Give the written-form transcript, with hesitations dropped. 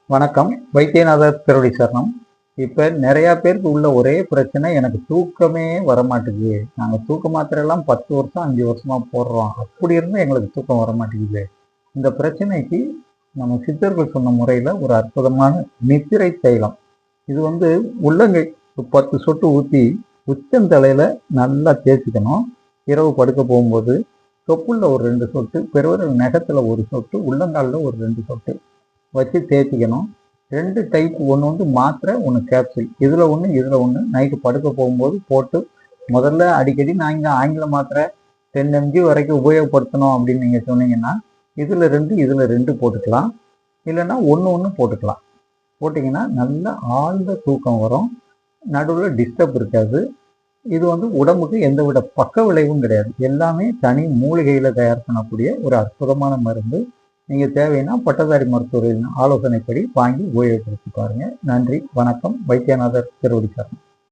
வணக்கம். வைத்தியநாதர் திருவடி சரணம். இப்போ நிறையா பேருக்கு உள்ள ஒரே பிரச்சனை, எனக்கு தூக்கமே வரமாட்டேங்குது. நாங்கள் தூக்க மாத்திரையெல்லாம் 10 வருஷம் 5 வருஷமா போடுறோம். அப்படி இருந்தும் எங்களுக்கு தூக்கம் வரமாட்டேங்குது. இந்த பிரச்சனைக்கு நம்ம சித்தர்கள் சொன்ன முறையில் ஒரு அற்புதமான நித்திரை தைலம். இது உள்ளங்கை 10 சொட்டு ஊற்றி உச்சந்தலையில் நல்லா தேய்ச்சிக்கணும். இரவு படுக்க போகும்போது தொப்புள்ள ஒரு 2 சொட்டு, பெருவிரல் நகத்தில் ஒரு சொட்டு, உள்ளங்காலில் ஒரு 2 சொட்டு வச்சு தேய்ச்சிக்கணும். 2 டைப், ஒன்று மாத்திரை, ஒன்று கேப்சூல். இதில் ஒன்று இதில் ஒன்று. நைட்டு படுக்க போகும்போது போட்டு முதல்ல அடிக்கடி நாங்கள் ஆங்கில மாத்திரை 10 mg வரைக்கும் உபயோகப்படுத்தணும் அப்படின்னு நீங்கள் சொன்னீங்கன்னா இதில் 2 இதில் 2 போட்டுக்கலாம். இல்லைன்னா ஒன்று போட்டுக்கலாம். போட்டிங்கன்னா நல்ல ஆழ்ந்த தூக்கம் வரும். நடுவில் டிஸ்டர்ப் இருக்காது. இது உடம்புக்கு எந்தவித பக்க விளைவும் கிடையாது. எல்லாமே தனி மூலிகையில் தயார் பண்ணக்கூடிய ஒரு அற்புதமான மருந்து. நீங்கள் தேவைன்னா பட்டதாரி மருத்துவரின் ஆலோசனைப்படி வாங்கி உபயோகப்படுத்தி பாருங்கள். நன்றி, வணக்கம். வைத்தியநாதர் திருவடி சரணம்.